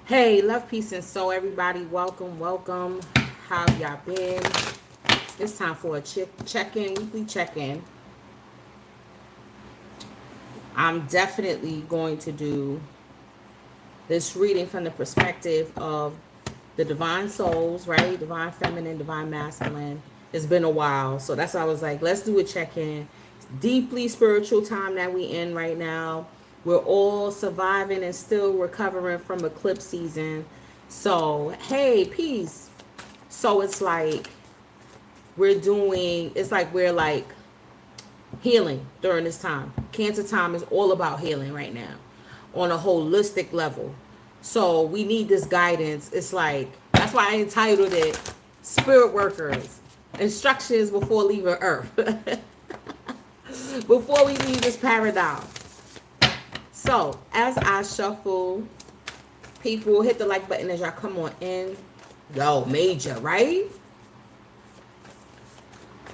Hey, love, peace, and soul, everybody. Welcome, welcome. How y'all been? It's time for a check-in, weekly check-in. I'm definitely going to do this reading from the perspective of the divine souls, right? Divine feminine, divine masculine. It's been a while, so that's why I was like, let's do a check-in. Deeply spiritual time that we in right now. We're all surviving and still recovering from eclipse season. So, hey, peace. So it's like we're like healing during this time. Cancer time is all about healing right now on a holistic level. So we need this guidance. It's like, that's why I entitled it Spirit Workers, Instructions Before Leaving Earth. Before we leave this paradigm. So as I shuffle, people hit the like button as y'all come on in. Yo, major, right?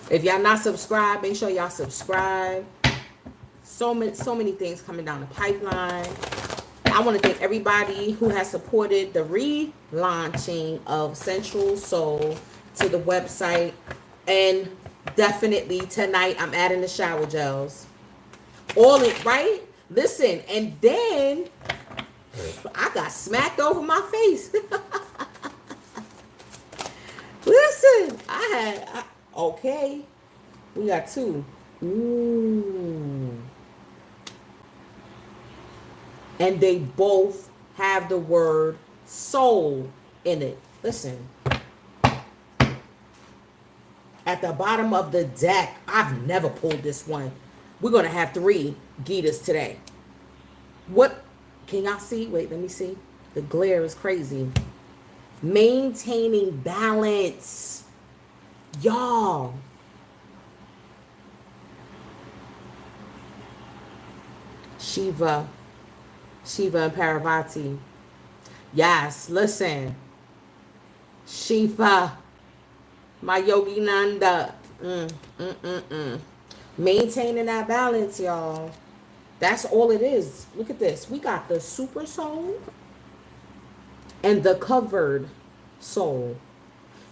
If y'all not subscribed, make sure y'all subscribe. So many things coming down the pipeline. I want to thank everybody who has supported the relaunching of Central Soul to the website. And definitely tonight I'm adding the shower gels. All it, right? Listen, and then I got smacked over my face. Listen, okay. We got two. Ooh. And they both have the word soul in it. Listen. At the bottom of the deck, I've never pulled this one. We're going to have 3 Gitas today. What? Can y'all see? Wait, let me see. The glare is crazy. Maintaining balance. Y'all. Shiva and Parvati. Yes, listen. Shiva, my Yogi Nanda. Maintaining that balance, y'all. That's all it is. Look at this. We got the super soul and the covered soul.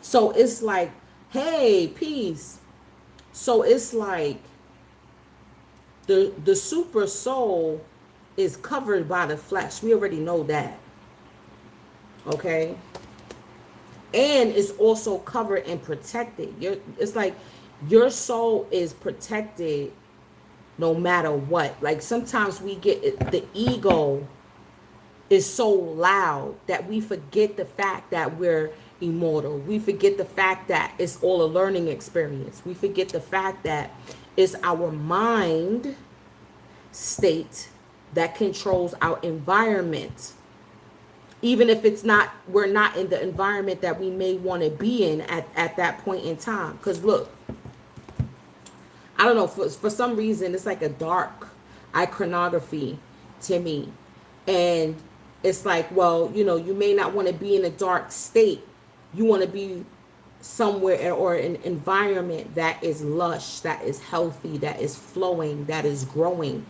So it's like, hey, peace. So it's like the super soul is covered by the flesh. We already know that. Okay? And it's also covered and protected. It's like your soul is protected no matter what. Like sometimes we get the ego is so loud that we forget the fact that we're immortal. We forget the fact that it's all a learning experience. We forget the fact that it's our mind state that controls our environment. Even if we're not in the environment that we may want to be in at that point in time. Because look, I don't know, for some reason, it's like a dark iconography to me. And it's like, well, you may not want to be in a dark state. You want to be somewhere or an environment that is lush, that is healthy, that is flowing, that is growing.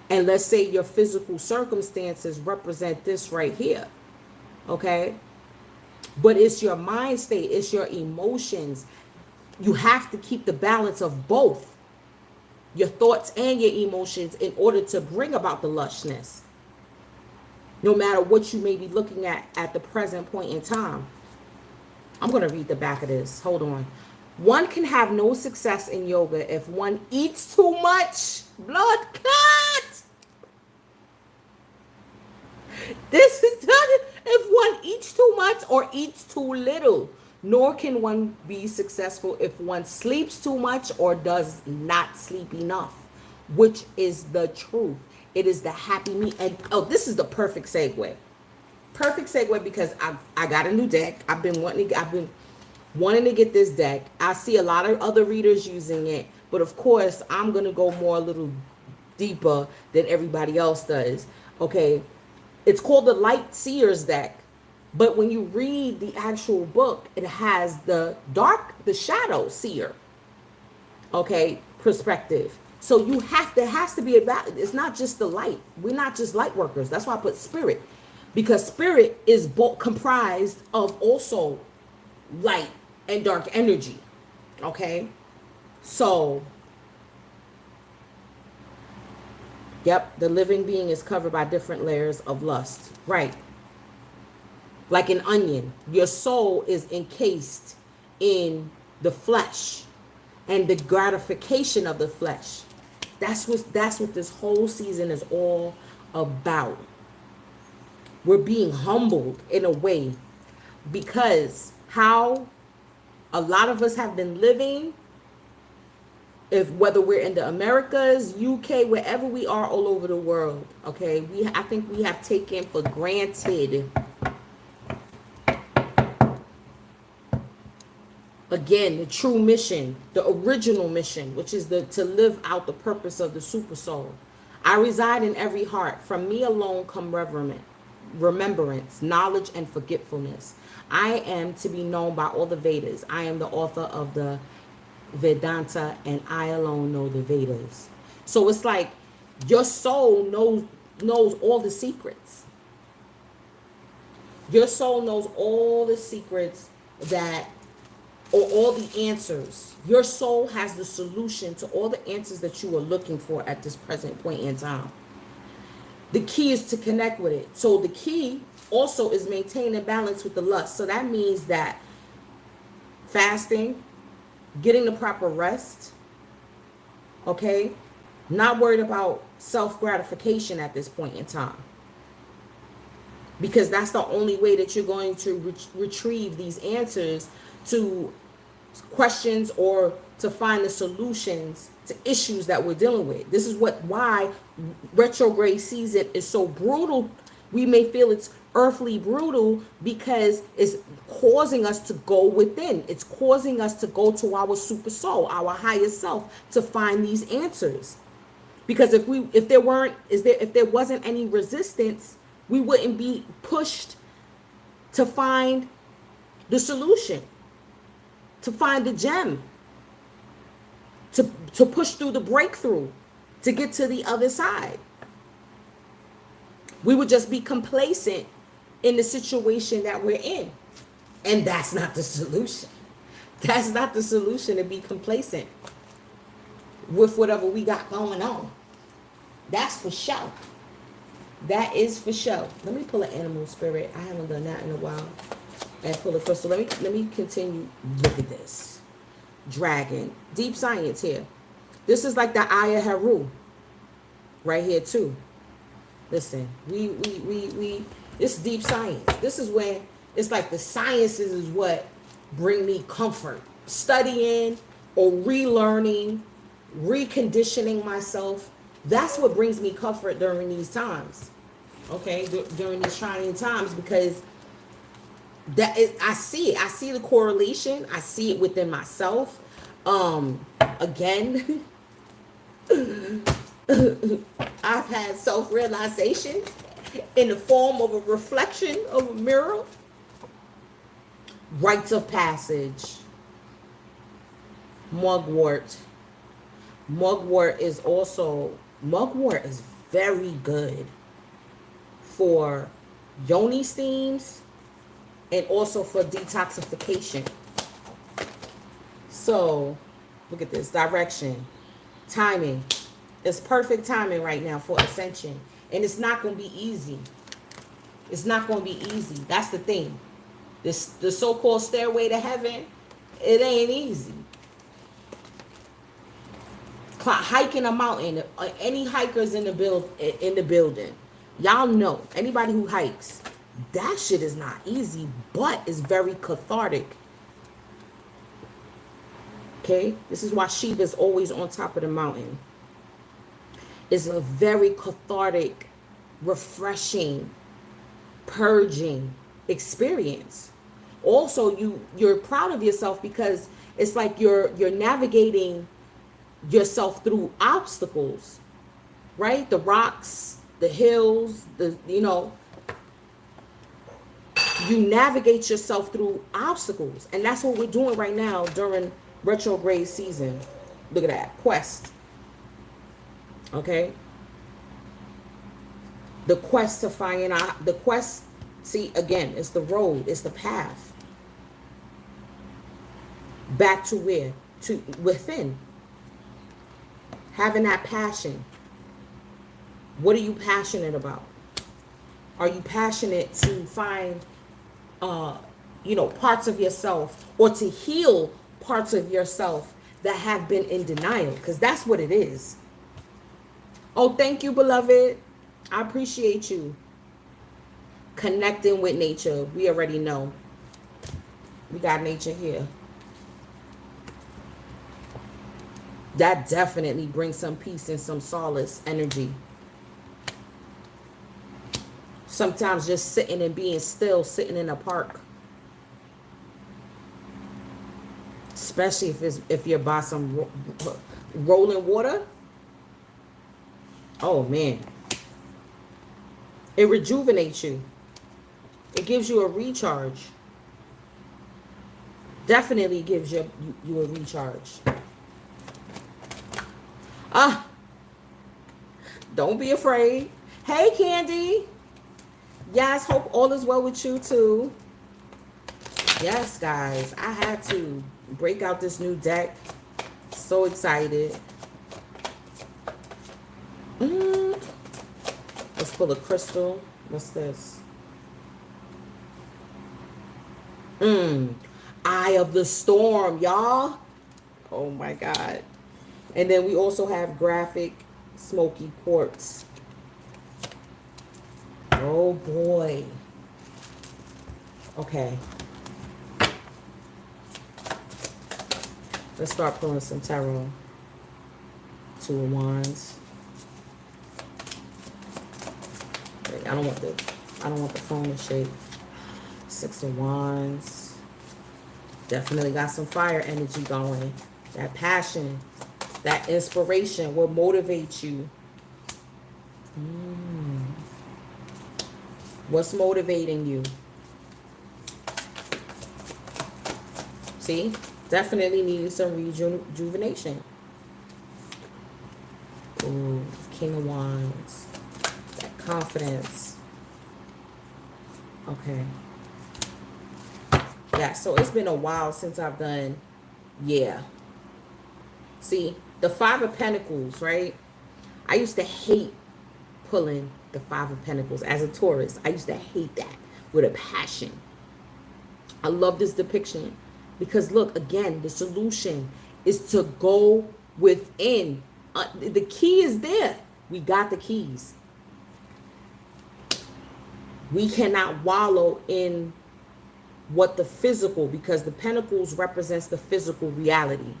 And let's say your physical circumstances represent this right here. Okay? But it's your mind state, it's your emotions. You have to keep the balance of both your thoughts and your emotions in order to bring about the lushness. No matter what you may be looking at the present point in time. I'm going to read the back of this. Hold on. One can have no success in yoga if one eats too much. Blood clot. This is done if one eats too much or eats too little. Nor can one be successful if one sleeps too much or does not sleep enough, which is the truth. It is the happy me. And this is the perfect segue. Perfect segue because I got a new deck. I've been wanting to get this deck. I see a lot of other readers using it, but of course I'm gonna go more a little deeper than everybody else does. Okay, it's called the Light Seers deck. But when you read the actual book, it has the shadow seer, okay, perspective. So there has to be a balance. It's not just the light. We're not just light workers. That's why I put spirit. because spirit is both comprised of also light and dark energy. Okay, so yep, the living being is covered by different layers of lust, right? Like an onion, your soul is encased in the flesh and the gratification of the flesh. That's what this whole season is all about. We're being humbled in a way, because how a lot of us have been living, if whether we're in the Americas, UK, wherever we are all over the world, okay, I think we have taken for granted, again, the true mission, the original mission, which is to live out the purpose of the super soul. I reside in every heart. From me alone come remembrance, knowledge, and forgetfulness. I am to be known by all the Vedas. I am the author of the Vedanta, and I alone know the Vedas. So it's like your soul knows all the secrets. Your soul knows all the secrets or all the answers. Your soul has the solution to all the answers that you are looking for at this present point in time. The key is to connect with it. So the key also is maintaining balance with the lust. So that means that fasting, getting the proper rest, okay? Not worried about self-gratification at this point in time, because that's the only way that you're going to retrieve these answers to questions or to find the solutions to issues that we're dealing with. This is why retrograde season is so brutal. We may feel it's earthly brutal because it's causing us to go within. It's causing us to go to our super soul, our higher self, to find these answers. Because if there wasn't any resistance, we wouldn't be pushed to find the solution, to find the gem, to push through the breakthrough, to get to the other side. We would just be complacent in the situation that we're in. And that's not the solution. That's not the solution, to be complacent with whatever we got going on. That's for sure. That is for sure. Let me pull an animal spirit. I haven't done that in a while. And pull a crystal. Let me continue. Look at this. Dragon. Deep science here. This is like the Aya Heru. Right here too. Listen, this deep science. This is when it's like the sciences is what bring me comfort. Studying or relearning, reconditioning myself. That's what brings me comfort during these times. Okay, during these trying times, because I see it. I see the correlation. I see it within myself. Again, I've had self-realizations in the form of a reflection of a mirror. Rites of passage. Mugwort. Mugwort is very good for yoni steams and also for detoxification. So, look at this. Direction. Timing. It's perfect timing right now for ascension. And it's not going to be easy. It's not going to be easy. That's the thing. The so-called stairway to heaven, it ain't easy. Hiking a mountain. Any hikers in the building. Y'all know. Anybody who hikes. That shit is not easy, but it's very cathartic. Okay? This is why Shiva's always on top of the mountain. It's a very cathartic, refreshing, purging experience. Also, you're proud of yourself because it's like you're navigating yourself through obstacles, right? The rocks, the hills, you navigate yourself through obstacles. And that's what we're doing right now during retrograde season. Look at that. Quest. Okay. The quest to find out, the quest, see, again, it's the road, it's the path. Back to where? To within. Having that passion. What are you passionate about? Are you passionate to find, parts of yourself, or to heal parts of yourself that have been in denial? Because that's what it is. Oh, thank you, beloved. I appreciate you. Connecting with nature. We already know. We got nature here. That definitely brings some peace and some solace energy. Sometimes just sitting and being still, sitting in a park. Especially if you're by some rolling water. Oh man. It rejuvenates you. It gives you a recharge. Definitely gives you a recharge. Don't be afraid. Hey, Candy. Yes, hope all is well with you too. Yes, guys, I had to break out this new deck. So excited. Let's pull a crystal. What's this? Eye of the Storm, y'all. Oh my God. And then we also have graphic smoky quartz. Oh boy. Okay. Let's start pulling some tarot. Two of Wands. Wait, I don't want the phone to shake. Six of Wands. Definitely got some fire energy going. That passion, that inspiration will motivate you. What's motivating you? See? Definitely needing some rejuvenation. Ooh, King of Wands. That confidence. Okay. Yeah, so it's been a while since I've done, See, the Five of Pentacles, right? I used to hate pulling the Five of Pentacles as a Taurus. I used to hate that with a passion. I love this depiction because look, again, the solution is to go within. The key is there. We got the keys. We cannot wallow in what the physical, because the Pentacles represents the physical reality.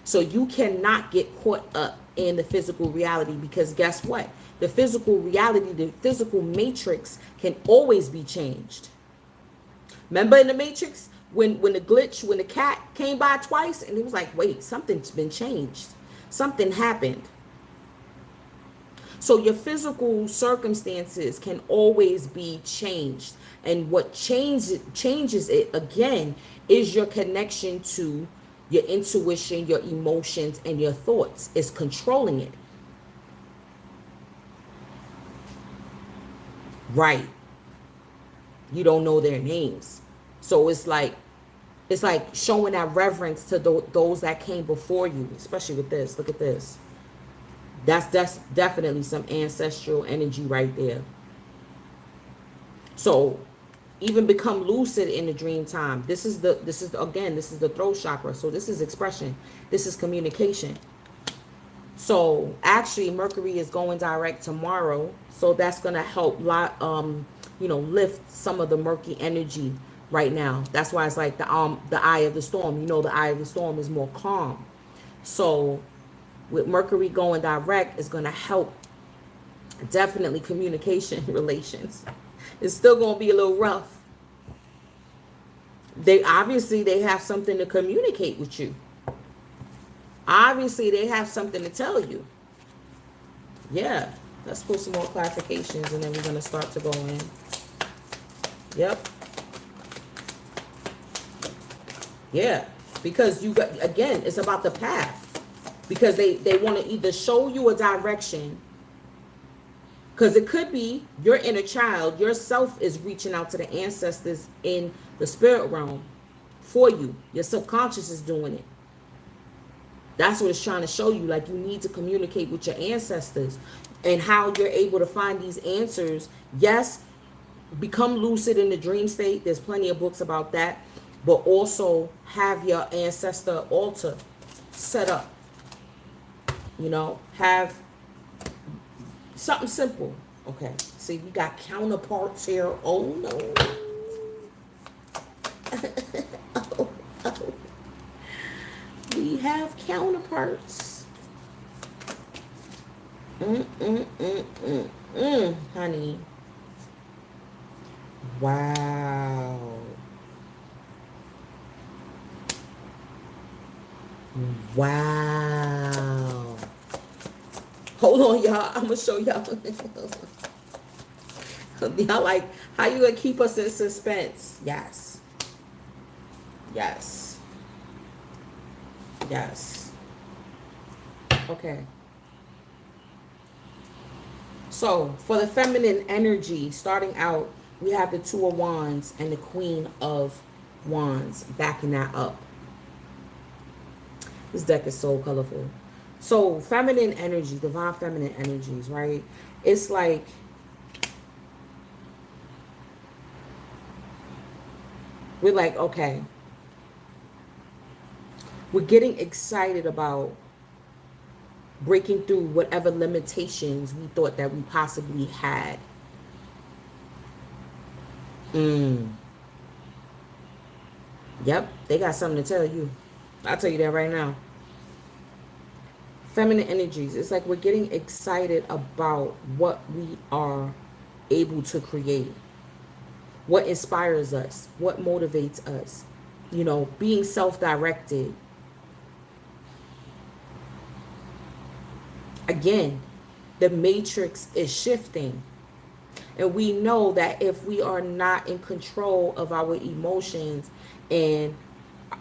So you cannot get caught up in the physical reality, because guess what? The physical reality, the physical matrix can always be changed. Remember in the Matrix when the glitch, when the cat came by twice and it was like, wait, something's been changed. Something happened. So your physical circumstances can always be changed. And what changes it again is your connection to your intuition, your emotions, and your thoughts. Is controlling it. Right. You don't know their names. So it's like showing that reverence to those that came before you, especially with this. Look at this. That's definitely some ancestral energy right there. So even become lucid in the dream time. This is the throat chakra. So this is expression. This is communication. So actually Mercury is going direct tomorrow. So that's going to help lift some of the murky energy right now. That's why it's like the eye of the storm. The eye of the storm is more calm. So with Mercury going direct, is going to help definitely communication relations. It's still going to be a little rough. They have something to communicate with you. Obviously, they have something to tell you. Yeah. Let's put some more clarifications and then we're going to start to go in. Yep. Yeah. Because again, it's about the path. Because they want to either show you a direction Because it could be your inner child, yourself is reaching out to the ancestors in the spirit realm for you. Your subconscious is doing it. That's what it's trying to show you. Like, you need to communicate with your ancestors, and how you're able to find these answers. Yes, become lucid in the dream state. There's plenty of books about that. But also have your ancestor altar set up. You know, have something simple. Okay, see, we got counterparts here. Oh no. Oh, oh. We have counterparts. Honey. Wow. Wow. Hold on, y'all. I'm gonna show y'all. Y'all like, how you gonna keep us in suspense? Yes. Yes. Yes. Okay. So for the feminine energy, starting out, we have the Two of Wands and the Queen of Wands backing that up. This deck is so colorful. So feminine energy, divine feminine energies, right? It's like, we're like, okay, we're getting excited about breaking through whatever limitations we thought that we possibly had. Yep, they got something to tell you. I'll tell you that right now. Feminine energies, it's like we're getting excited about what we are able to create, what inspires us, what motivates us, you know, being self-directed. Again, the matrix is shifting. And we know that if we are not in control of our emotions and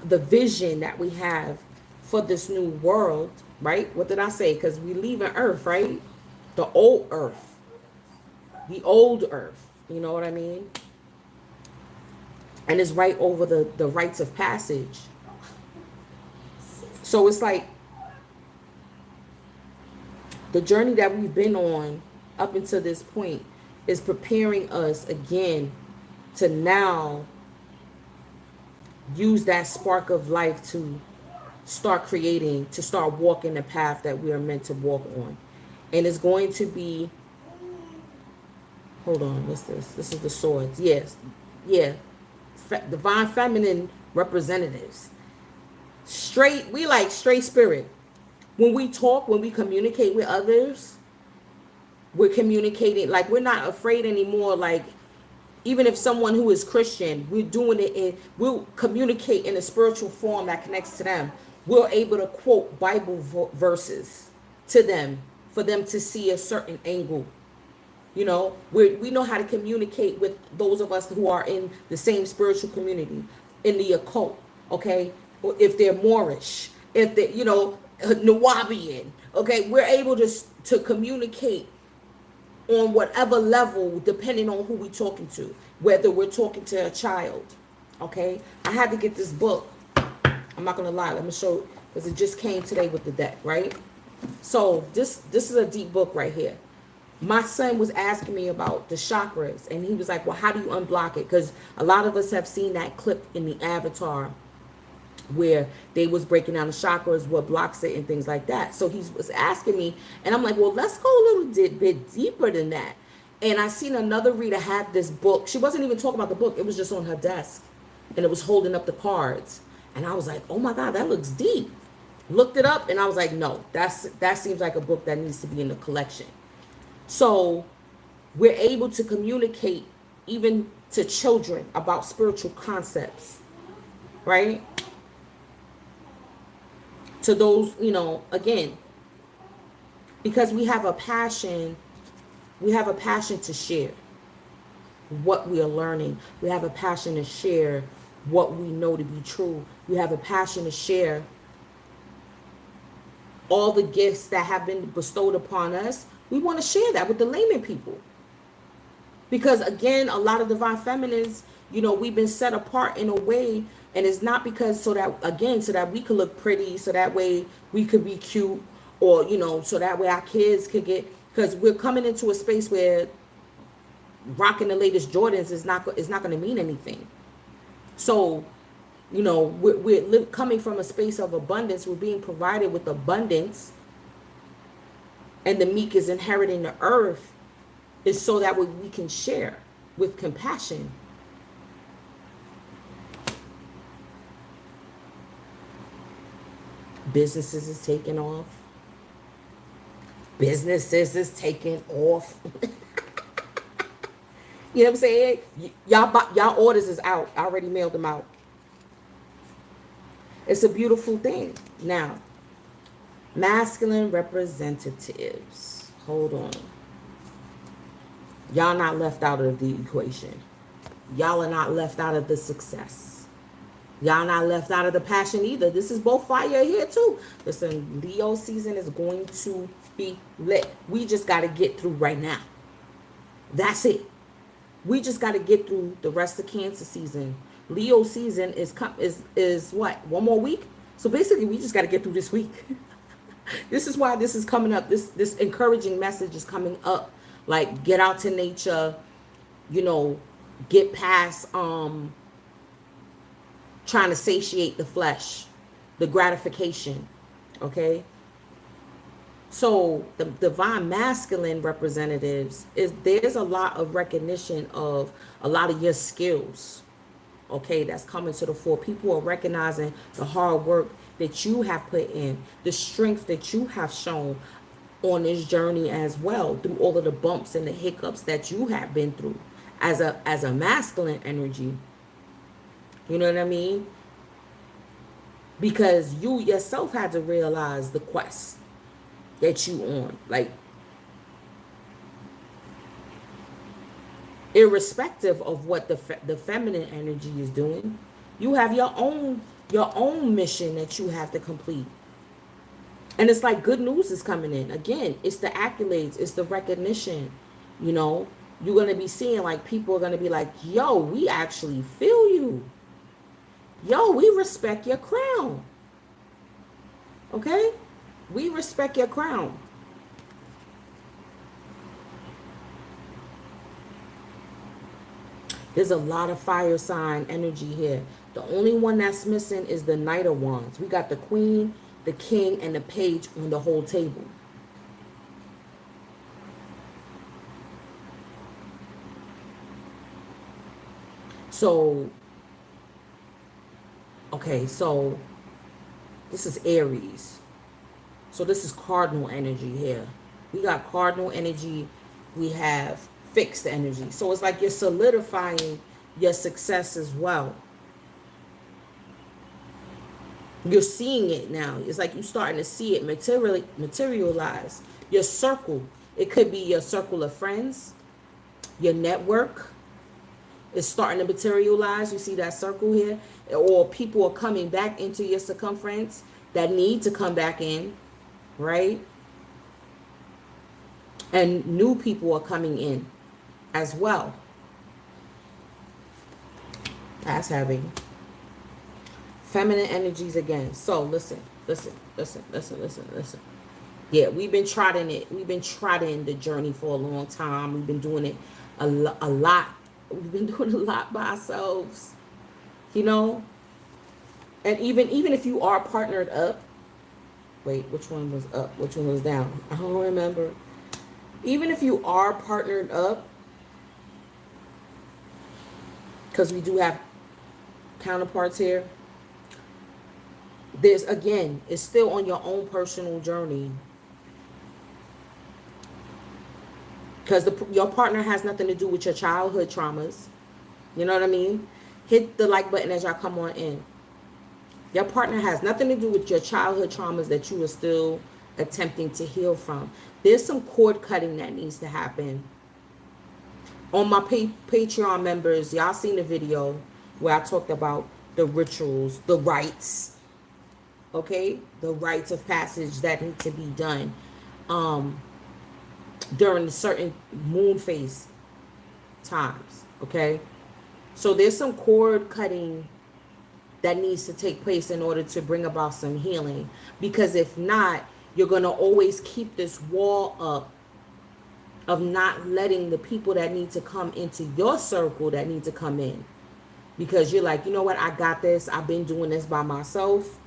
the vision that we have for this new world, right? What did I say? Because we leaving Earth, right? The old Earth. The old Earth. You know what I mean? And it's right over the rites of passage. So it's like the journey that we've been on up until this point is preparing us again to now use that spark of life to start creating, to start walking the path that we are meant to walk on. And it's going to be, hold on, what's this? This is the swords. Yes. Yeah. Divine feminine representatives. Straight, we like straight spirit. When we talk, when we communicate with others, we're communicating, like, we're not afraid anymore. Like, even if someone who is Christian, we're doing it in, we'll communicate in a spiritual form that connects to them. We're able to quote Bible verses to them for them to see a certain angle. You know, we know how to communicate with those of us who are in the same spiritual community, in the occult, okay? Or if they're Moorish, if they're, you know, Nawabian, okay? We're able to communicate on whatever level, depending on who we're talking to, whether we're talking to a child, okay? I had to get this book. I'm not gonna lie, let me show, because it just came today with the deck, right? So this is a deep book right here. My son was asking me about the chakras, and he was like, well, how do you unblock it? Because a lot of us have seen that clip in the Avatar where they was breaking down the chakras, what blocks it, and things like that. So he was asking me, and I'm like, well, let's go a little bit deeper than that. And I seen another reader have this book. She wasn't even talking about the book. It was just on her desk, and it was holding up the cards. And I was like, oh my God, that looks deep. Looked it up, and I was like, no, that seems like a book that needs to be in the collection. So we're able to communicate even to children about spiritual concepts, right? To those, you know, again, because we have a passion to share what we are learning. We have a passion to share what we know to be true. We have a passion to share all the gifts that have been bestowed upon us, we want to share that with the layman people. Because again, a lot of divine feminines, you know, we've been set apart in a way, and it's not because so that again, so that we could look pretty, so that way we could be cute, or you know, so that way our kids could get, because we're coming into a space where rocking the latest Jordans is not going to mean anything. So, you know, we're coming from a space of abundance. We're being provided with abundance, and the meek is inheriting the earth, is so that we can share with compassion. Businesses is taking off. Businesses is taking off. You know what I'm saying? Y'all orders is out. I already mailed them out. It's a beautiful thing. Now, masculine representatives. Hold on. Y'all not left out of the equation. Y'all are not left out of the success. Y'all not left out of the passion either. This is both fire here too. Listen, Leo season is going to be lit. We just got to get through right now. That's it. We just got to get through the rest of Cancer season. Leo season is what? One more week? So basically, we just got to get through this week. This is why this is coming up. This encouraging message is coming up. Like, get out to nature, you know, get past trying to satiate the flesh, the gratification, okay? So the divine masculine representatives, there's a lot of recognition of a lot of your skills, okay, that's coming to the fore. People are recognizing the hard work that you have put in, the strength that you have shown on this journey as well, through all of the bumps and the hiccups that you have been through as a masculine energy. You know what I mean? Because you yourself had to realize the quest that you on. Like, irrespective of what the feminine energy is doing, you have your own mission that you have to complete. And it's like good news is coming in. Again, it's the accolades, it's the recognition. You know, you're going to be seeing, like, people are going to be like, yo, we actually feel you. Yo, we respect your crown. Okay? We respect your crown. There's a lot of fire sign energy here. The only one that's missing is the Knight of Wands. We got the Queen, the King, and the Page on the whole table. So, okay, so this is Aries. So this is cardinal energy here. We got cardinal energy. We have fixed energy. So it's like you're solidifying your success as well. You're seeing it now. It's like you're starting to see it materialize. Your circle. It could be your circle of friends. Your network is starting to materialize. You see that circle here? Or people are coming back into your circumference that need to come back in. Right? And new people are coming in as well. That's heavy. Feminine energies again. So listen. Yeah, we've been trotting it. We've been trotting the journey for a long time. We've been doing it a lot. We've been doing a lot by ourselves. You know? And even if you are partnered up, wait, which one was up? Which one was down? I don't remember. Even if you are partnered up, because we do have counterparts here, there's, again, it's still on your own personal journey. Because your partner has nothing to do with your childhood traumas. You know what I mean? Hit the like button as y'all come on in. Your partner has nothing to do with your childhood traumas that you are still attempting to heal from. There's some cord cutting that needs to happen. On my Patreon members, y'all seen the video where I talked about the rituals, the rites, okay? The rites of passage that need to be done during a certain moon phase times, okay? So there's some cord cutting that needs to take place in order to bring about some healing. Because if not, you're going to always keep this wall up of not letting the people that need to come into your circle that need to come in. Because you're like, you know what, I got this. I've been doing this by myself.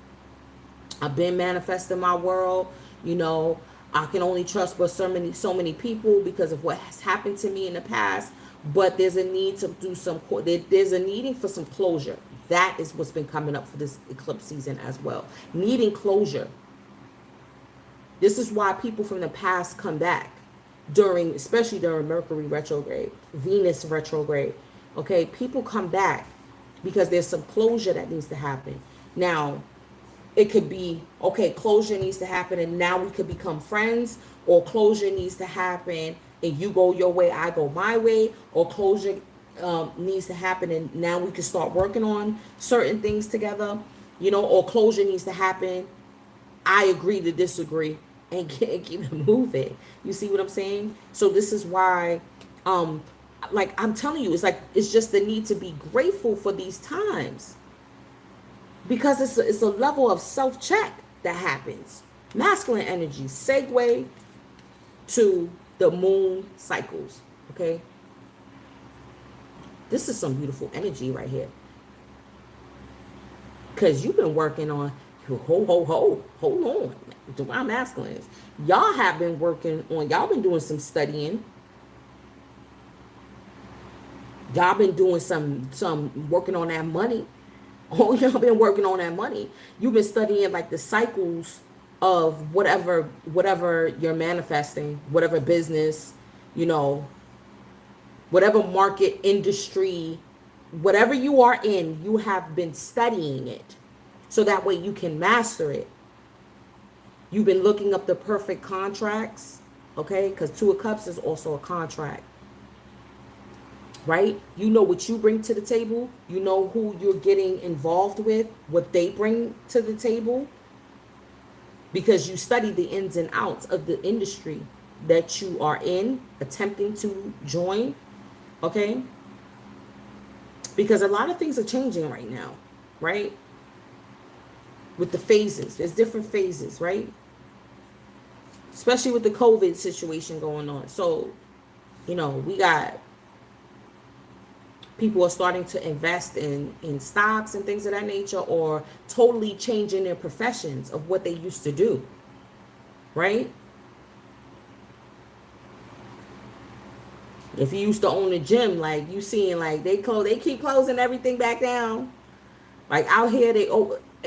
I've been manifesting my world. You know, I can only trust but so many people because of what has happened to me in the past. But there's a need to do there's a needing for some closure. That is what's been coming up for this eclipse season as well. Needing closure. This is why people from the past come back especially during Mercury retrograde, Venus retrograde. Okay, people come back because there's some closure that needs to happen. Now, it could be, okay, closure needs to happen and now we could become friends, or closure needs to happen and you go your way, I go my way, or closure needs to happen and now we can start working on certain things together, you know, or closure needs to happen, I agree to disagree, and keep it moving. You see what I'm saying? So this is why, like I'm telling you, it's just the need to be grateful for these times, because it's a level of self-check that happens. Masculine energy, segue to the moon cycles, okay? This is some beautiful energy right here. Because you've been working on, hold on, divine masculines. Y'all have been working on, y'all been doing some studying. Y'all been doing some working on that money. Oh, y'all been working on that money. You've been studying like the cycles of whatever you're manifesting, whatever business, you know, whatever market, industry, whatever you are in, you have been studying it so that way you can master it. You've been looking up the perfect contracts, okay? Because Two of Cups is also a contract, right? You know what you bring to the table. You know who you're getting involved with, what they bring to the table, because you study the ins and outs of the industry that you are in, attempting to join, okay? Because a lot of things are changing right now, right? With the phases, there's different phases, right? Especially with the COVID situation going on. So, you know, we got people are starting to invest in stocks and things of that nature, or totally changing their professions of what they used to do, right? If you used to own a gym, like you seeing, like they keep closing everything back down. Like out here,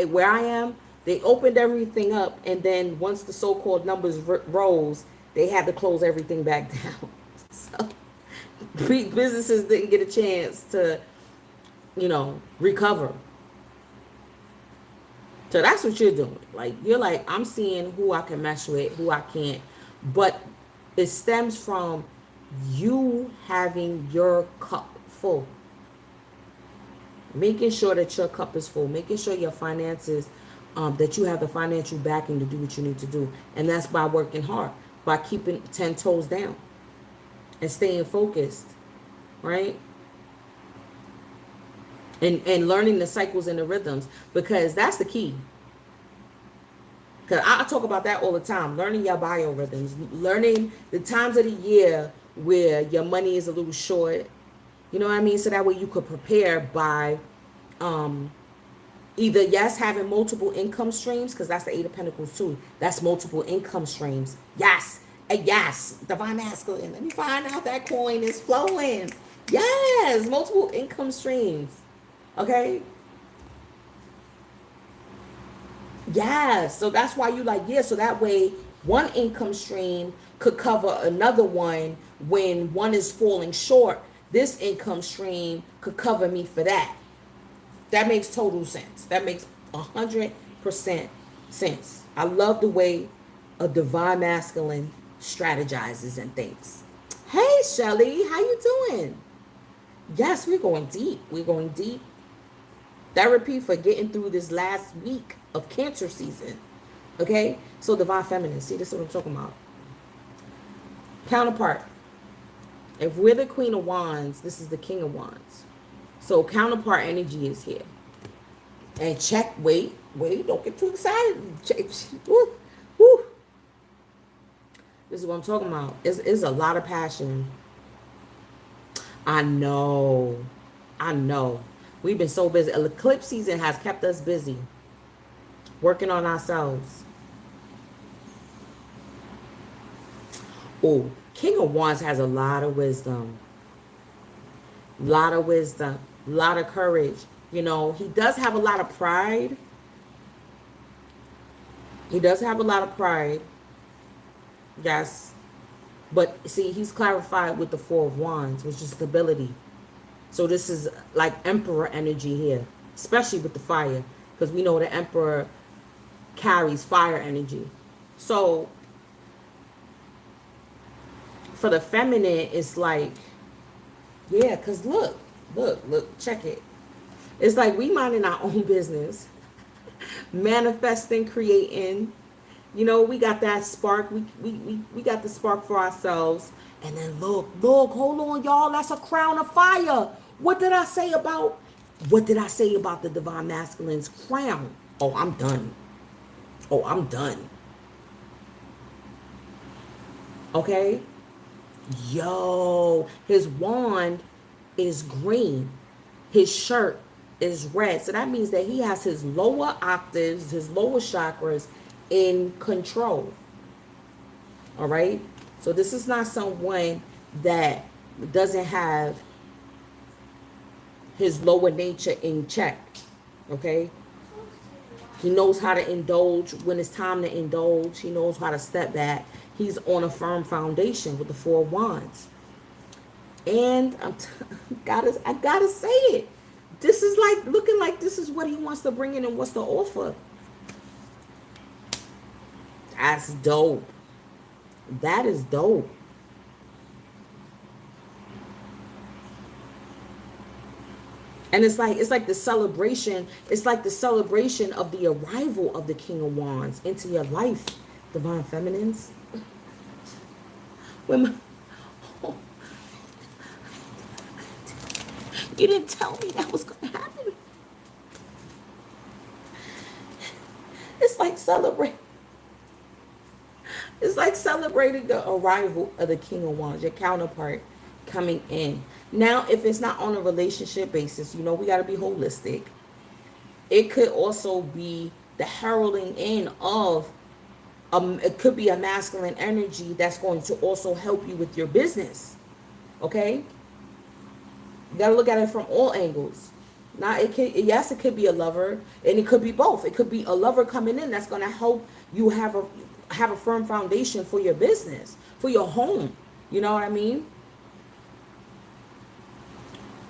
where I am, they opened everything up, and then once the so-called numbers rose, they had to close everything back down. So businesses didn't get a chance to, you know, recover. So that's what you're doing. Like, you're like, I'm seeing who I can mesh with, who I can't. But it stems from you having your cup full. Making sure that your cup is full. Making sure your finances, that you have the financial backing to do what you need to do. And that's by working hard. By keeping 10 toes down. And staying focused. Right? And learning the cycles and the rhythms. Because that's the key. Because I talk about that all the time. Learning your biorhythms. Learning the times of the year where your money is a little short. You know what I mean? So that way you could prepare by either, yes, having multiple income streams, because that's the Eight of Pentacles too. That's multiple income streams. Yes. Yes. Divine masculine. Let me find out that coin is flowing. Yes. Multiple income streams. Okay. Yeah, so that's why you like, yeah, so that way one income stream could cover another one. When one is falling short, this income stream could cover me for that. That makes total sense. That makes 100% sense. I love the way a divine masculine strategizes and thinks. Hey, Shelly, how you doing? Yes, we're going deep. We're going deep. Therapy for getting through this last week of Cancer season. Okay? So divine feminine. See, this is what I'm talking about. Counterpart. If we're the Queen of Wands, this is the King of Wands. So counterpart energy is here. And check, wait, don't get too excited. Check, woo, woo. This is what I'm talking about. It's a lot of passion. I know. We've been so busy. Eclipse season has kept us busy. Working on ourselves. Oh, King of Wands has a lot of wisdom. Lot of wisdom. Lot of courage. You know, he does have a lot of pride. Yes. But see, he's clarified with the Four of Wands, which is stability. So this is like Emperor energy here, especially with the fire, because we know the Emperor carries fire energy. So for the feminine, it's like, yeah, because look, check it. It's like we minding our own business, manifesting, creating. You know, we got that spark. We got the spark for ourselves. And then look, hold on, y'all. That's a crown of fire. What did I say about the divine masculine's crown? Oh, I'm done. Okay? Yo, his wand is green. His shirt is red. So that means that he has his lower octaves, his lower chakras in control. All right? So this is not someone that doesn't have his lower nature in check. Okay? He knows how to indulge when it's time to indulge. He knows how to step back. He's on a firm foundation with the Four of Wands. And I gotta say it. This is like looking like this is what he wants to bring in and what's the offer. That's dope. That is dope. And it's like the celebration. It's like the celebration of the arrival of the King of Wands into your life, divine feminines. When you didn't tell me that was going to happen. It's like celebrating the arrival of the King of Wands, your counterpart coming in. Now, if it's not on a relationship basis, you know, we got to be holistic. It could also be the heralding in of, it could be a masculine energy that's going to also help you with your business. Okay? You got to look at it from all angles. Now, it could be a lover, and it could be both. It could be a lover coming in that's going to help you have a firm foundation for your business, for your home. You know what I mean?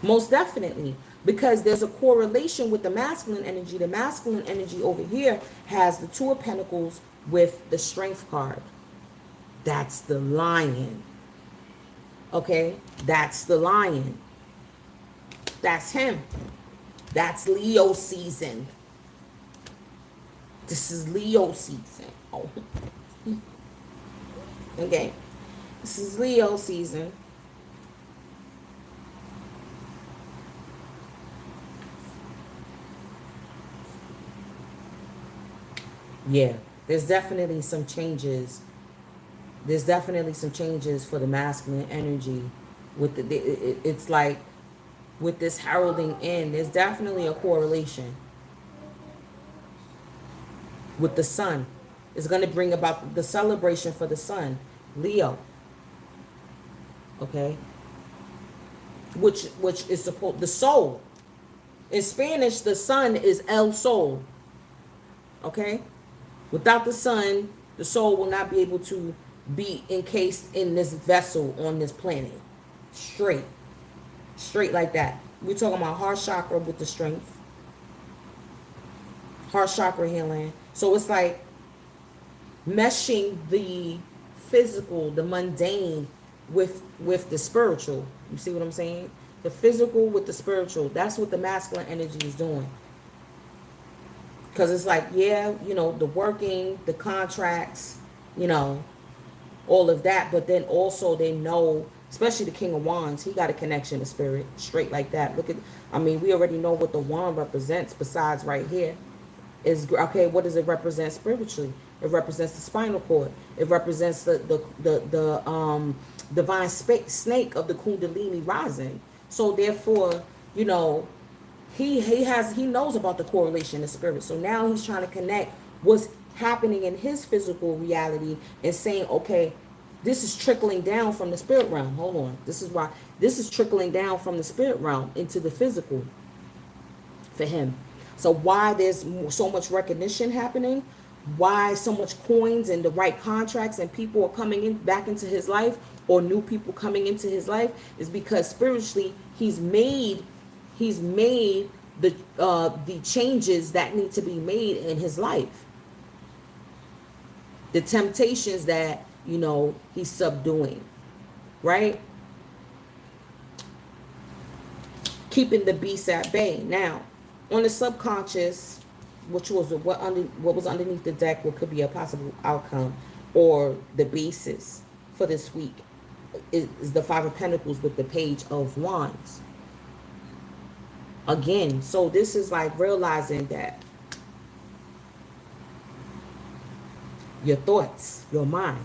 Most definitely, because there's a correlation with the masculine energy. The masculine energy over here has the Two of Pentacles with the Strength card. That's the Lion. Okay? That's the Lion. That's him. That's Leo season. This is Leo season. Oh. Okay. This is Leo season. Yeah, there's definitely some changes. There's definitely some changes for the masculine energy. With it's like with this heralding in, there's definitely a correlation with the sun. It's going to bring about the celebration for the sun, Leo. Okay, which is supposed the soul. In Spanish, the sun is el sol. Okay. Without the sun, the soul will not be able to be encased in this vessel on this planet. Straight like that. We're talking about heart chakra with the strength. Heart chakra healing. So it's like meshing the physical, the mundane with the spiritual. You see what I'm saying? The physical with the spiritual. That's what the masculine energy is doing. Because it's like, yeah, the working, the contracts, you know, all of that. But then also they know, especially the King of Wands, he got a connection to spirit straight like that. Look at, I mean, we already know what the wand represents besides right here. Is okay, what does it represent spiritually? It represents the spinal cord. It represents the divine snake of the Kundalini rising. So therefore, you know, he knows about the correlation of spirit. So now he's trying to connect what's happening in his physical reality and saying, okay, this is trickling down from the spirit realm. Hold on. This is why this is trickling down from the spirit realm into the physical for him. So why there's so much recognition happening, why so much coins and the right contracts and people are coming in back into his life, or new people coming into his life, is because spiritually he's made the changes that need to be made in his life. The temptations that, he's subduing, right? Keeping the beast at bay. Now, on the subconscious, which was what was underneath the deck, what could be a possible outcome or the basis for this week is the Five of Pentacles with the Page of Wands. Again, so this is like realizing that your thoughts, your mind,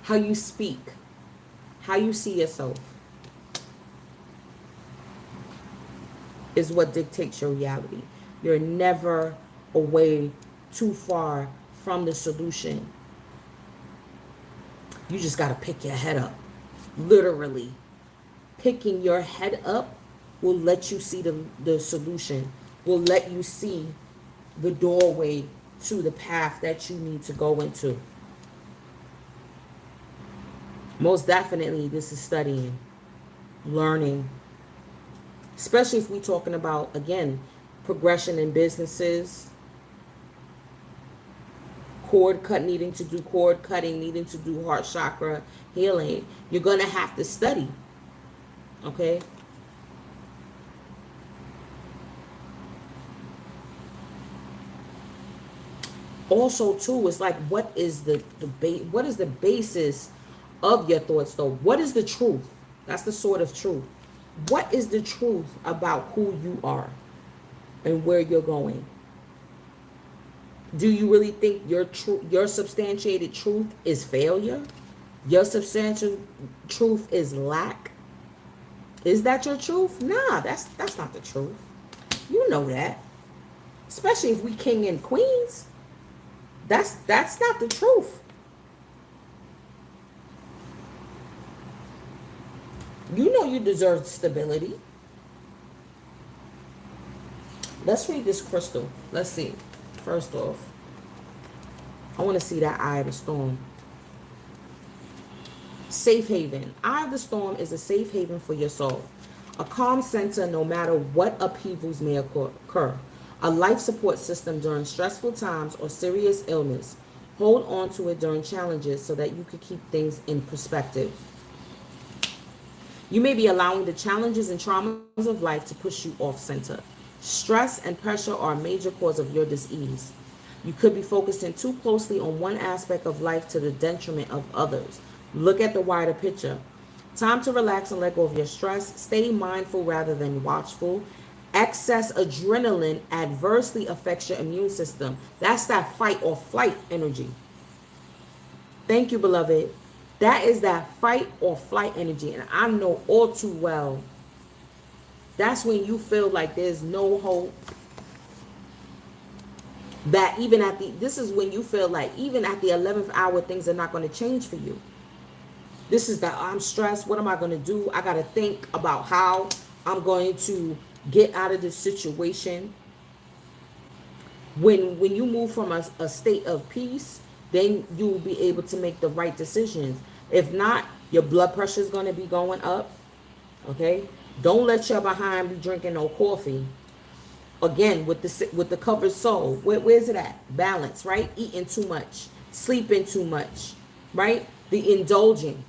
how you speak, how you see yourself is what dictates your reality. You're never away too far from the solution. You just got to pick your head up. Literally. Picking your head up will let you see the solution, will let you see the doorway to the path that you need to go into. Most definitely, this is studying, learning, especially if we're talking about, again, progression in businesses, needing to do cord cutting, needing to do heart chakra healing. You're going to have to study, okay? Also, too, it's like, what is the basis of your thoughts, though? What is the truth? That's the sort of truth. What is the truth about who you are and where you're going? Do you really think your substantiated truth is failure? Your substantial truth is lack? Is that your truth? Nah, that's not the truth. You know that. Especially if we king and queens. That's not the truth. You know you deserve stability. Let's read this crystal. Let's see. First off, I want to see that Eye of the Storm. Safe haven. Eye of the Storm is a safe haven for your soul. A calm center no matter what upheavals may occur. A life support system during stressful times or serious illness. Hold on to it during challenges so that you can keep things in perspective. You may be allowing the challenges and traumas of life to push you off center. Stress and pressure are a major cause of your dis-ease. You could be focusing too closely on one aspect of life to the detriment of others. Look at the wider picture. Time to relax and let go of your stress. Stay mindful rather than watchful. Excess adrenaline adversely affects your immune system. That's that fight or flight energy. Thank you, beloved. That is that fight or flight energy. And I know all too well, that's when you feel like there's no hope. That even this is when you feel like even at the 11th hour, things are not going to change for you. This is that I'm stressed. What am I going to do? I got to think about how I'm going to get out of this situation. When you move from a state of peace, then you will be able to make the right decisions. If not, your blood pressure is going to be going up. Okay? Don't let your behind be drinking no coffee. Again, with the covered soul, where's it at? Balance, right? Eating too much, sleeping too much, right? The indulging.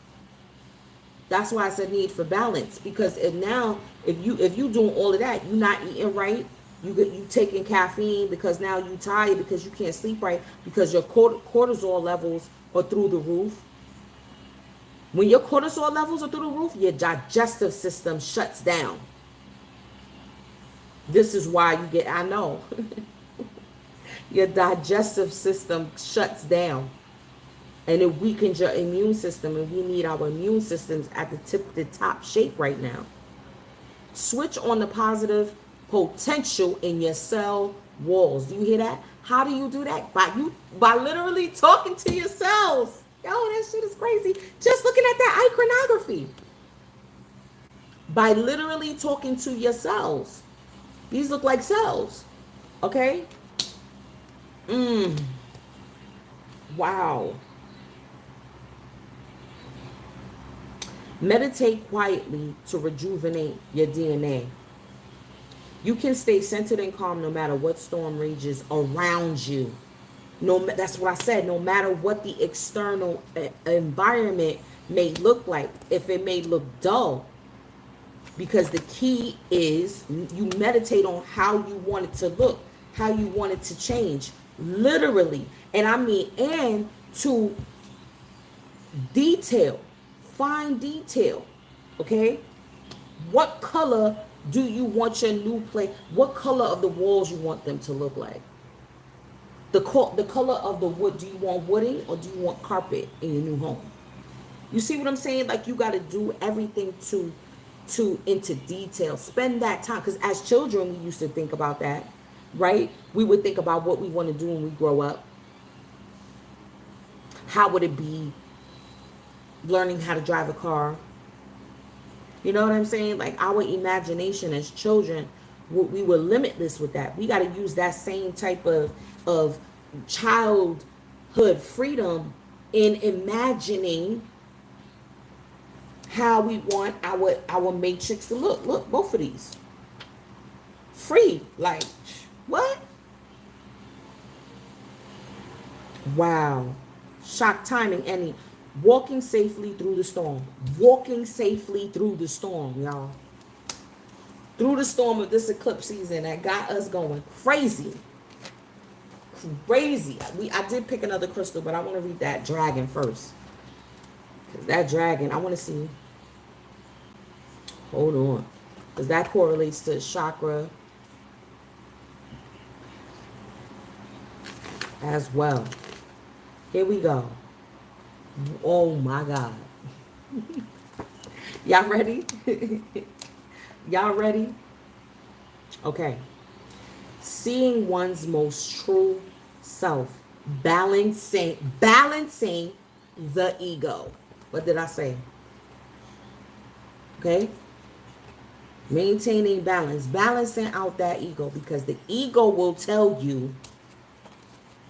That's why I said need for balance, because if you doing all of that, you're not eating right, You taking caffeine because now you tired because you can't sleep right because your cortisol levels are through the roof. When your cortisol levels are through the roof, your digestive system shuts down. This is why you get, I know, your digestive system shuts down and it weakens your immune system. And we need our immune systems at the top shape right now. Switch on the positive potential in your cell walls. Do you hear that? How do you do that? By literally talking to your cells. Yo, that shit is crazy. Just looking at that iconography. By literally talking to your cells. These look like cells. Okay? Wow. Meditate quietly to rejuvenate your DNA. You can stay centered and calm no matter what storm rages around you. That's what I said. No matter what the external environment may look like, if it may look dull, because the key is you meditate on how you want it to look, how you want it to change, literally, and to detail, fine detail. Okay, what color do you want your new place? What color of the walls you want them to look like? The color of the wood. Do you want wooden or do you want carpet in your new home? You see what I'm saying? Like, you got to do everything into detail. Spend that time, because as children we used to think about that, right? We would think about what we want to do when we grow up. How would it be learning how to drive a car? You know what I'm saying? Like, our imagination as children, we were limitless with that. We got to use that same type of childhood freedom in imagining how we want our matrix to look. Look, both of these. Free. Like, what? Wow. Shock timing. Any walking safely through the storm. Walking safely through the storm, y'all. Through the storm of this eclipse season that got us going crazy. Crazy. I did pick another crystal, but I want to read that dragon first. Because that dragon, I want to see. Hold on. Because that correlates to chakra as well. Here we go. Oh my God. Y'all ready? Y'all ready? Okay. Seeing one's most true self. Balancing the ego. What did I say? Okay. Maintaining balance. Balancing out that ego, because the ego will tell you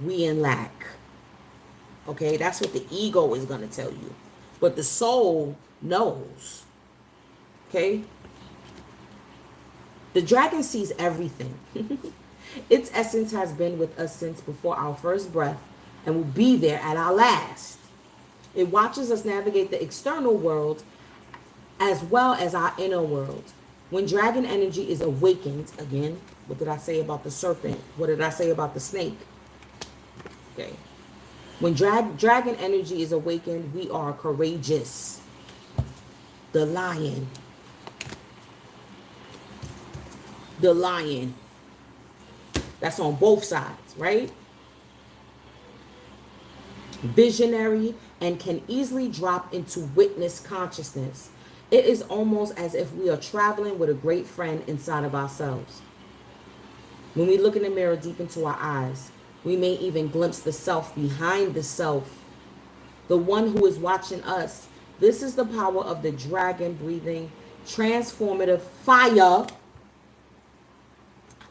we in lack. Okay. That's what the ego is going to tell you. But the soul knows. Okay. The dragon sees everything. Its essence has been with us since before our first breath and will be there at our last. It watches us navigate the external world as well as our inner world. When dragon energy is awakened, again, what did I say about the serpent? What did I say about the snake? Okay. When dragon energy is awakened, we are courageous. The lion. The lion. That's on both sides, right? Visionary and can easily drop into witness consciousness. It is almost as if we are traveling with a great friend inside of ourselves. When we look in the mirror deep into our eyes, we may even glimpse the self behind the self, the one who is watching us. This is the power of the dragon breathing transformative fire.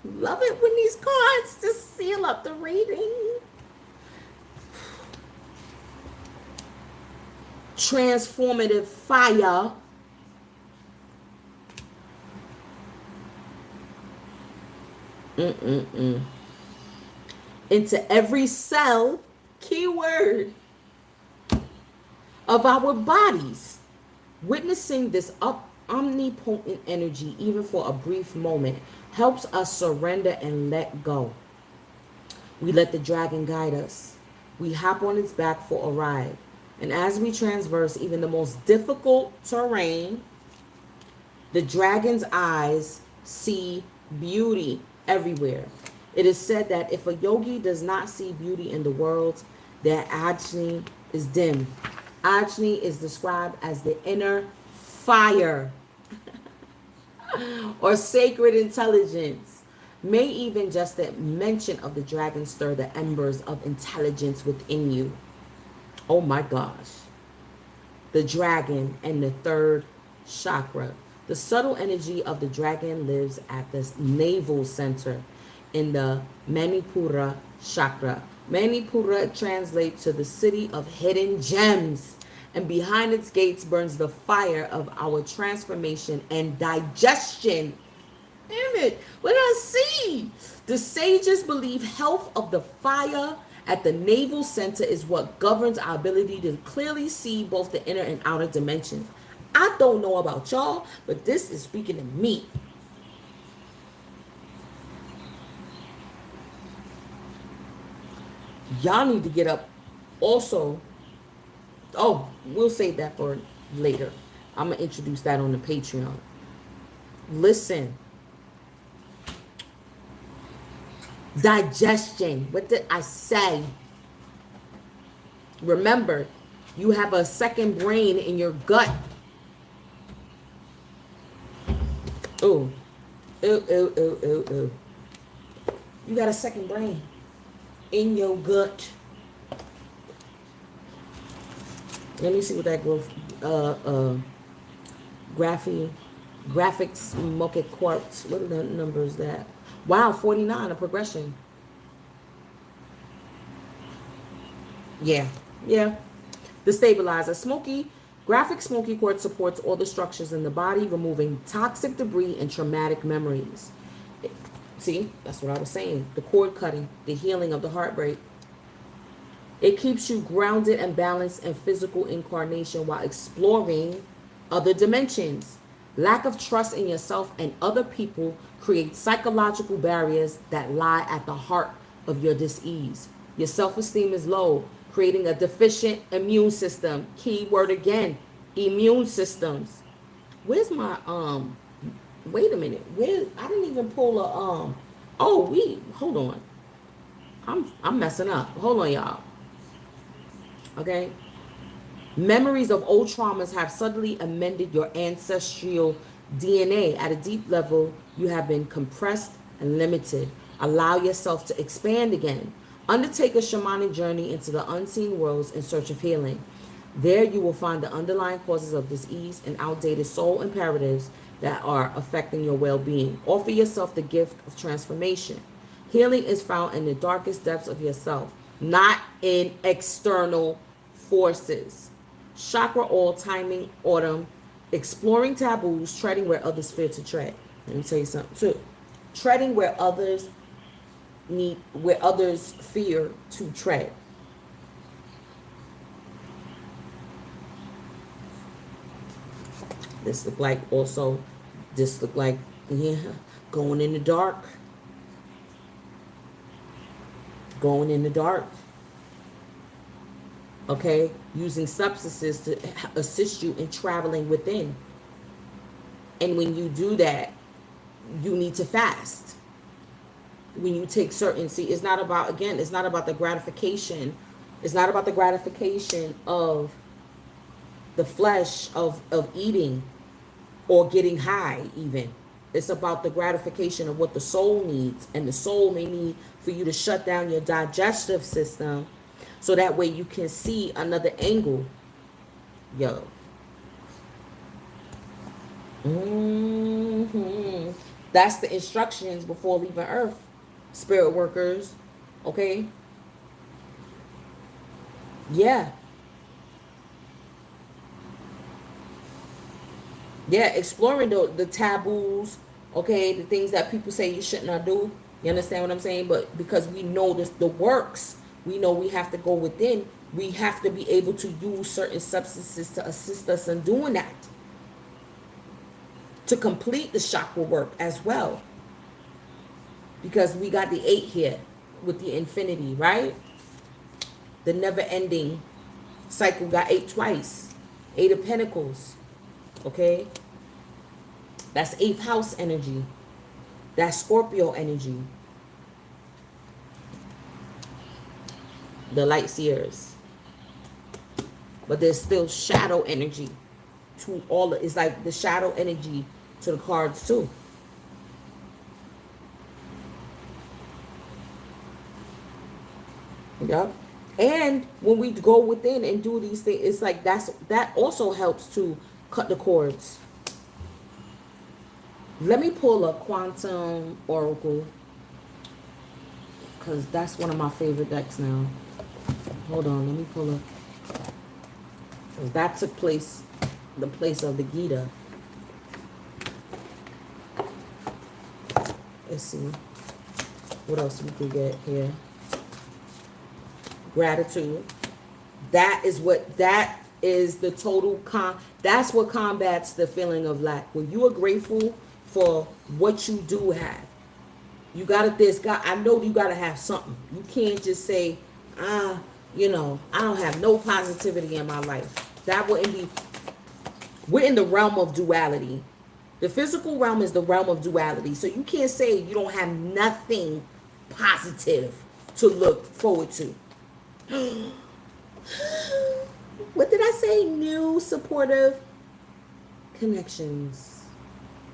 Love it when these cards just seal up the reading. Transformative fire. Into every cell, keyword, of our bodies. Witnessing this omnipotent energy, even for a brief moment, helps us surrender and let go. We let the dragon guide us. We hop on its back for a ride. And as we traverse even the most difficult terrain, the dragon's eyes see beauty everywhere. It is said that if a yogi does not see beauty in the world, their Ajni is dim. Ajni is described as the inner fire or sacred intelligence. May even just the mention of the dragon stir the embers of intelligence within you. Oh my gosh. The dragon and the third chakra. The subtle energy of the dragon lives at the navel center in the Manipura chakra. Manipura translates to the city of hidden gems, and behind its gates burns the fire of our transformation and digestion. Damn it, what did I see? The sages believe health of the fire at the navel center is what governs our ability to clearly see both the inner and outer dimensions. I don't know about y'all, but this is speaking to me. Y'all need to get up also. Oh, we'll save that for later. I'm going to introduce that on the Patreon. Listen. Digestion. What did I say? Remember, you have a second brain in your gut. Ooh. Ooh. You got a second brain in your gut. Let me see what that growth graphics mocha quartz. What are the numbers that? Wow, 49, a progression. Yeah. The stabilizer. Graphic smoky quartz supports all the structures in the body, removing toxic debris and traumatic memories. See, that's what I was saying. The cord cutting, the healing of the heartbreak. It keeps you grounded and balanced in physical incarnation while exploring other dimensions. Lack of trust in yourself and other people creates psychological barriers that lie at the heart of your dis-ease. Your self-esteem is low, creating a deficient immune system. Key word again, immune systems. Where's my wait a minute. I didn't even pull a hold on. I'm messing up. Hold on, y'all. Okay. Memories of old traumas have subtly amended your ancestral DNA. At a deep level, you have been compressed and limited. Allow yourself to expand again. Undertake a shamanic journey into the unseen worlds in search of healing. There you will find the underlying causes of disease and outdated soul imperatives that are affecting your well-being. Offer yourself the gift of transformation. Healing is found in the darkest depths of yourself, not in external forces. Chakra all timing, autumn, exploring taboos, treading where others fear to tread. Let me tell you something too. Treading where others fear to tread. This look like going in the dark. Going in the dark. Okay, using substances to assist you in traveling within. And when you do that, you need to fast. When you take certain, it's not about the gratification. It's not about the gratification of the flesh of eating or getting high even. It's about the gratification of what the soul needs. And the soul may need for you to shut down your digestive system so that way you can see another angle. Yo. That's the instructions before leaving Earth, spirit workers. Okay? Yeah. Yeah, exploring the taboos, okay, the things that people say you should not do. You understand what I'm saying? But because we know the works, we know we have to go within. We have to be able to use certain substances to assist us in doing that. To complete the chakra work as well. because we got the 8 here with the infinity, right? The never-ending cycle got 8 twice. 8 of Pentacles, okay? That's 8th house energy. That's Scorpio energy. The light seers. But there's still shadow energy to all. It's like the shadow energy to the cards too. Yep. And when we go within and do these things, it's like that also helps to cut the cords. Let me pull a quantum oracle, because that's one of my favorite decks now. Hold on, let me pull up. Because that took place, the place of the Gita. Let's see. What else we can get here? Gratitude. That is the total that's what combats the feeling of lack. When you are grateful for what you do have, you gotta I know you gotta have something. You can't just say, you know, I don't have no positivity in my life. That wouldn't be. We're in the realm of duality. The physical realm is the realm of duality. So you can't say you don't have nothing positive to look forward to. What did I say? New supportive connections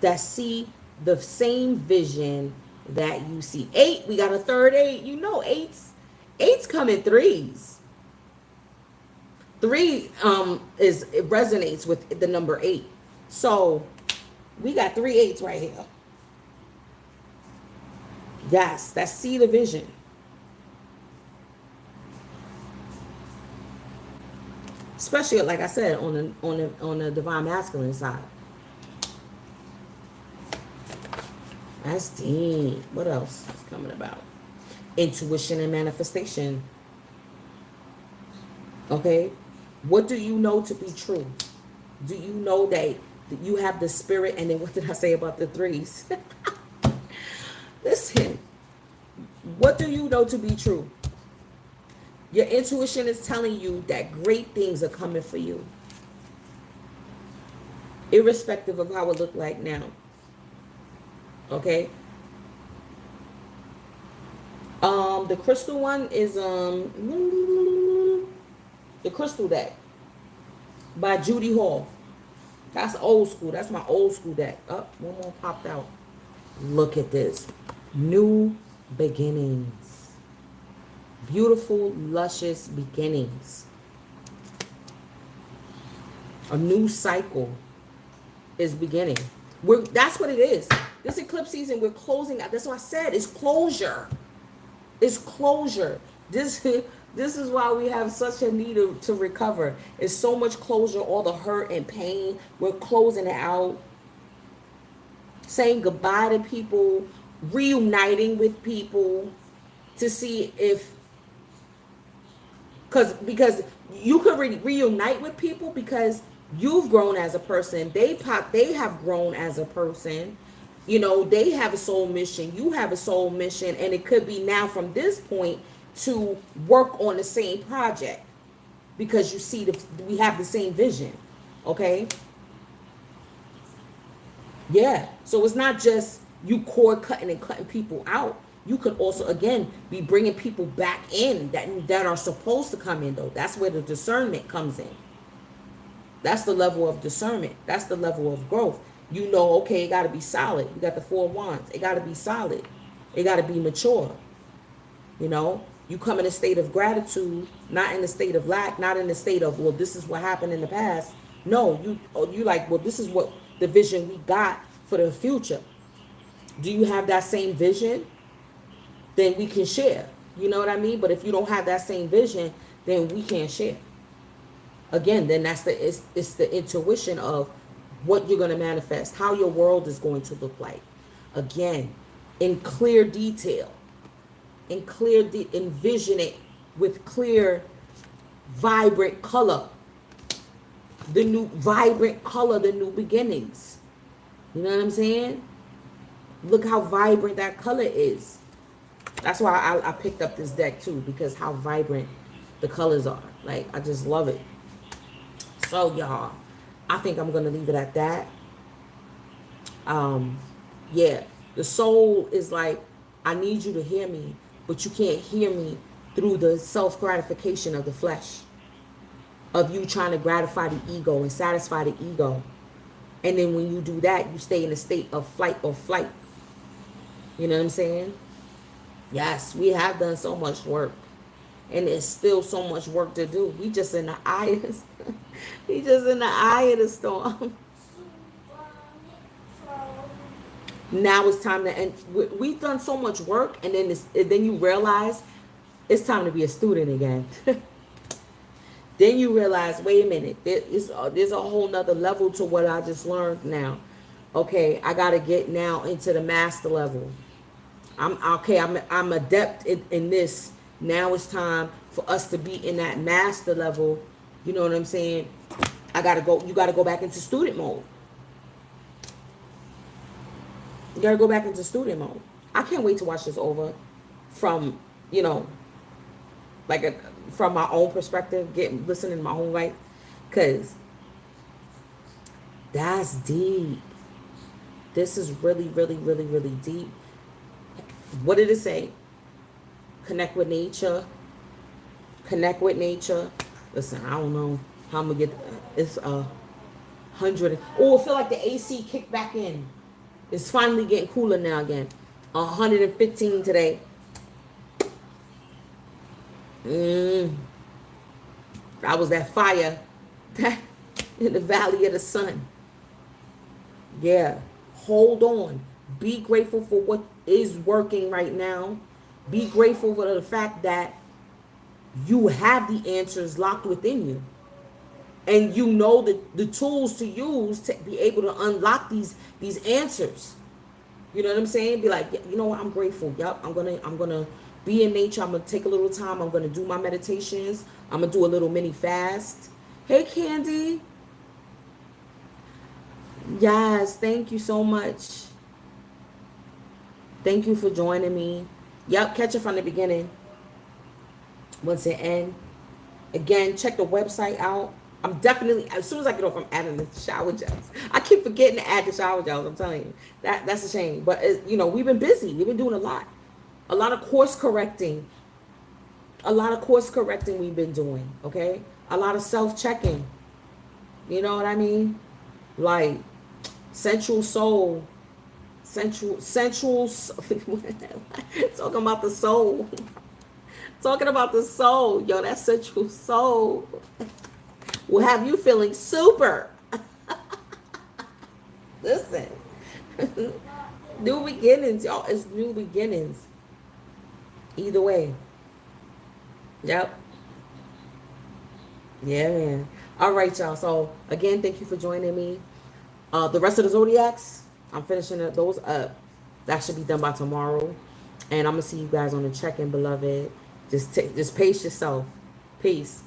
that see the same vision that you see. 8, we got a third 8. You know, eights come in threes. 3 it resonates with the number 8. So we got 3 8s right here. Yes, that's see the vision. Especially, like I said, on the divine masculine side. That's deep. What else is coming about? Intuition and manifestation. Okay? What do you know to be true? Do you know that you have the spirit? And then what did I say about the 3s? Listen. What do you know to be true? Your intuition is telling you that great things are coming for you, irrespective of how it look like now. Okay. The crystal one is the crystal deck by Judy Hall. That's old school. That's my old school deck. Oh, one more popped out. Look at this. New beginnings. Beautiful, luscious beginnings. A new cycle is beginning. That's what it is. This eclipse season, we're closing out. That's what I said. It's closure. It's closure. This is why we have such a need to recover. It's so much closure, all the hurt and pain. We're closing it out. Saying goodbye to people. Reuniting with people to see if... Because you could reunite with people because you've grown as a person. They have grown as a person. You know, they have a soul mission. You have a soul mission. And it could be now from this point to work on the same project. Because you see, we have the same vision. Okay? Yeah. So it's not just you cord cutting and cutting people out. You could also, again, be bringing people back in that are supposed to come in, though. That's where the discernment comes in. That's the level of discernment. That's the level of growth. You know, okay, it got to be solid. You got the 4 wands. It got to be solid. It got to be mature. You know, you come in a state of gratitude, not in a state of lack, not in a state of, well, this is what happened in the past. No, you like, well, this is what the vision we got for the future. Do you have that same vision? Then we can share. You know what I mean? But if you don't have that same vision, then we can't share. Again, then it's the intuition of what you're going to manifest, how your world is going to look like. Again, in clear detail, envision it with clear, vibrant color. The new vibrant color, the new beginnings. You know what I'm saying? Look how vibrant that color is. That's why I picked up this deck too, because how vibrant the colors are. Like, I just love it. So y'all, I think I'm gonna leave it at that. Um, yeah, the soul is like, I need you to hear me, but you can't hear me through the self gratification of the flesh, of you trying to gratify the ego and satisfy the ego. And then when you do that, you stay in a state of flight or flight. You know what I'm saying? Yes, we have done so much work, and there's still so much work to do. We just in the eye of the, we just in the eye of the storm. Now it's time to end. We've done so much work, and then you realize it's time to be a student again. Then you realize, wait a minute, there's a whole nother level to what I just learned now. Okay, I gotta get now into the master level. I'm adept in this. Now it's time for us to be in that master level. You know what I'm saying? You gotta go back into student mode. You gotta go back into student mode. I can't wait to watch this over from, you know, from my own perspective, listening to my own right, cause that's deep. This is really, really, really, really deep. What did it say? Connect with nature. Connect with nature. Listen, I don't know how I'm gonna get. It's 100. Oh, I feel like the AC kicked back in. It's finally getting cooler now again. 115 today. That was that fire in the valley of the sun. Yeah. Hold on. Be grateful for what is working right now. Be grateful for the fact that you have the answers locked within you. And you know the tools to use to be able to unlock these answers. You know what I'm saying? Be like, you know what? I'm grateful. Yep. I'm gonna be in nature. I'm gonna take a little time. I'm gonna do my meditations. I'm gonna do a little mini fast. Hey, Candy. Yes, thank you so much. Thank you for joining me. Yep, catch it from the beginning. Once it ends. Again, check the website out. I'm definitely, as soon as I get off, I'm adding the shower gels. I keep forgetting to add the shower gels. I'm telling you, that's a shame. But we've been busy. We've been doing a lot of course correcting. A lot of course correcting we've been doing. Okay, a lot of self-checking. You know what I mean? Like sensual soul, sensual. Talking about the soul. Talking about the soul, yo, that sensual soul will have you feeling super. Listen, new beginnings, y'all. It's new beginnings. Either way. Yep. Yeah, man. All right, y'all. So again, thank you for joining me. The rest of the zodiacs, I'm finishing those up. That should be done by tomorrow. And I'm gonna see you guys on the check-in, beloved. Just pace yourself. Peace.